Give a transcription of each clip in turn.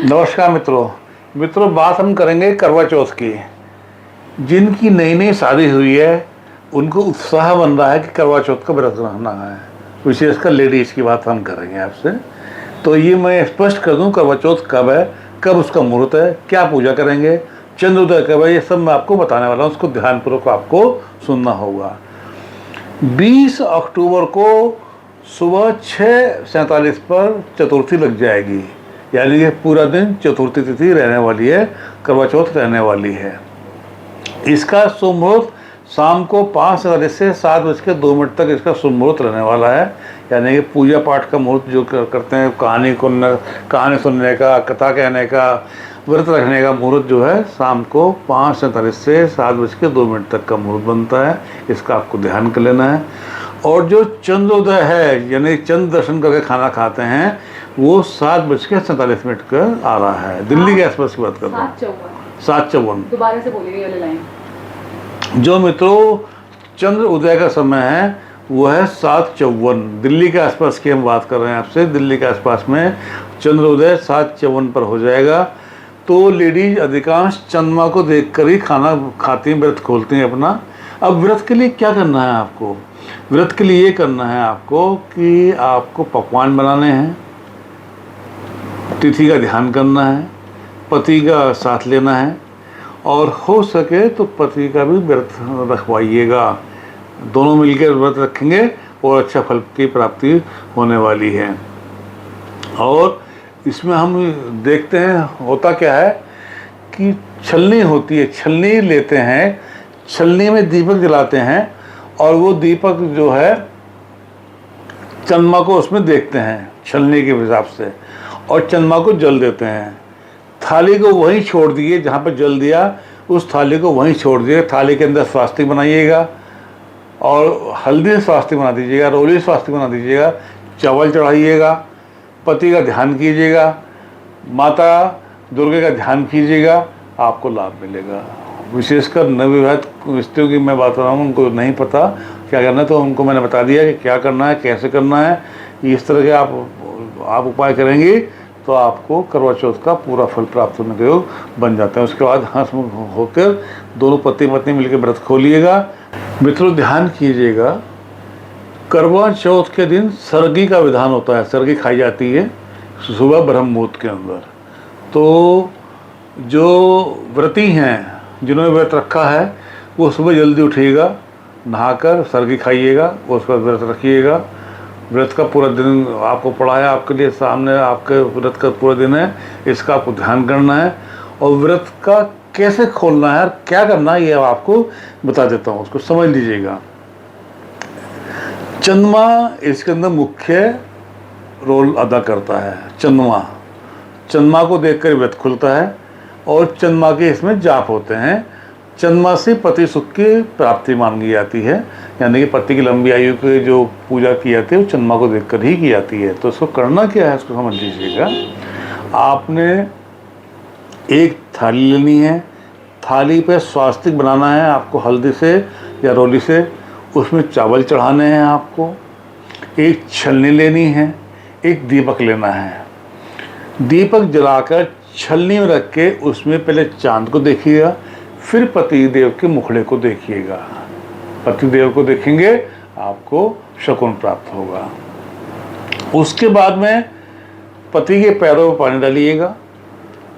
नमस्कार मित्रों, बात हम करेंगे करवा चौथ की। जिनकी नई नई शादी हुई है उनको उत्साह बन रहा है कि करवा चौथ का व्रत रखना है, विशेषकर लेडीज़ की बात हम करेंगे आपसे। तो ये मैं स्पष्ट कर दूं, करवा चौथ कब है, कब उसका मुहूर्त है, क्या पूजा करेंगे, चंद्रोदय कब है, ये सब मैं आपको बताने वाला हूँ। उसको ध्यानपूर्वक आपको सुनना होगा। 20 अक्टूबर को सुबह 6:47 पर चतुर्थी लग जाएगी, यानी कि पूरा दिन चतुर्थी तिथि रहने वाली है, करवा चौथ रहने वाली है। इसका शुभ मुहूर्त शाम को 5:40 से 7:02 तक इसका शुभ मुहूर्त रहने वाला है। यानी कि पूजा पाठ का मुहूर्त जो करते हैं, कहानी सुनने का, कथा कहने का, व्रत रखने का मुहूर्त जो है शाम को 5:47 से 7:02 तक का मुहूर्त बनता है। इसका आपको ध्यान कर लेना है। और जो चंद्रोदय है, यानी चंद्र दर्शन करके खाना खाते हैं, वो 7:47 का आ रहा है। दिल्ली के आसपास की बात कर रहा हूँ। 7:54 दोबारा से बोलिए ये वाली लाइन। जो मित्रों चंद्र उदय का समय है वो है 7:54। दिल्ली के आसपास की हम बात कर रहे हैं आपसे। दिल्ली के आसपास में चंद्र उदय 7:54 पर हो जाएगा। तो लेडीज अधिकांश चंद्रमा को देखकर ही खाना खाती हैं, व्रत खोलती हैं अपना। अब व्रत के लिए क्या करना है आपको? व्रत के लिए ये करना है आपको कि आपको पकवान बनाने हैं, तिथि का ध्यान करना है, पति का साथ लेना है, और हो सके तो पति का भी व्रत रखवाइएगा। दोनों मिलकर व्रत रखेंगे और अच्छा फल की प्राप्ति होने वाली है। और इसमें हम देखते हैं होता क्या है कि छलनी होती है, छलनी लेते हैं, छलनी में दीपक जलाते हैं और वो दीपक जो है चंद्रमा को उसमें देखते हैं छलनी के हिसाब से, और चंद्रमा को जल देते हैं। थाली को वहीं छोड़ दिए जहाँ पर जल दिया, उस थाली को वहीं छोड़ दिए। थाली के अंदर स्वास्तिक बनाइएगा और हल्दी स्वास्तिक बना दीजिएगा, रोली स्वास्तिक बना दीजिएगा, चावल चढ़ाइएगा, पति का ध्यान कीजिएगा, माता दुर्गा का ध्यान कीजिएगा, आपको लाभ मिलेगा। विशेषकर नवविवाहित स्त्रियों की मैं बात कर रहा हूँ, उनको नहीं पता क्या करना है, तो उनको मैंने बता दिया कि क्या करना है, कैसे करना है। इस तरह के आप उपाय करेंगे तो आपको करवा चौथ का पूरा फल प्राप्त होने के योग बन जाता है। उसके बाद हंसमुख होकर दोनों पति पत्नी मिलकर व्रत खोलिएगा। मित्रों ध्यान कीजिएगा, करवा चौथ के दिन सरगी का विधान होता है। सरगी खाई जाती है सुबह ब्रह्म मुहूर्त के अंदर। तो जो व्रती हैं, जिन्होंने व्रत रखा है, वो सुबह जल्दी उठिएगा, नहाकर सरगी खाइएगा, उसके बाद व्रत रखिएगा। व्रत का पूरा दिन आपको पड़ा है, आपके लिए सामने आपके व्रत का पूरा दिन है, इसका आपको ध्यान करना है। और व्रत का कैसे खोलना है और क्या करना है ये आपको बता देता हूँ, उसको समझ लीजिएगा। चंद्रमा इसके अंदर मुख्य रोल अदा करता है। चंद्रमा को देखकर व्रत खुलता है और चंद्रमा के इसमें जाप होते हैं। चंद्रमा से पति सुख की प्राप्ति मांगी जाती है, यानी कि पति की लंबी आयु की जो पूजा की जाती है वो चंद्रमा को देखकर ही की जाती है। तो इसको करना क्या है, इसको समझ लीजिएगा। आपने एक थाली लेनी है, थाली पे स्वास्तिक बनाना है आपको हल्दी से या रोली से, उसमें चावल चढ़ाने हैं आपको। एक छलनी लेनी है, एक दीपक लेना है। दीपक जलाकर छलनी में रख के उसमें पहले चांद को देखिएगा, फिर पति देव के मुखड़े को देखिएगा। पति देव को देखेंगे आपको शकुन प्राप्त होगा। उसके बाद में पति के पैरों में पानी डालिएगा,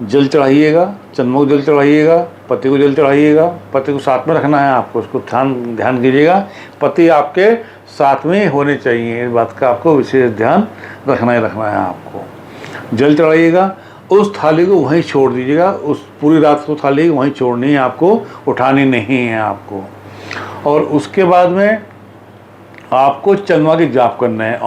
जल चढ़ाइएगा, चंद्रमा को जल चढ़ाइएगा, पति को जल चढ़ाइएगा। पति को साथ में रखना है आपको, उसको ध्यान कीजिएगा। पति आपके साथ में होने चाहिए, इस बात का आपको विशेष ध्यान रखना है आपको। जल चढ़ाइएगा, उस थाली को वहीं छोड़ दीजिएगा। उस पूरी रात को थाली वहीं छोड़नी है आपको, उठानी नहीं है आपको। और उसके बाद में आपको चंद्रमा की जाप करना है।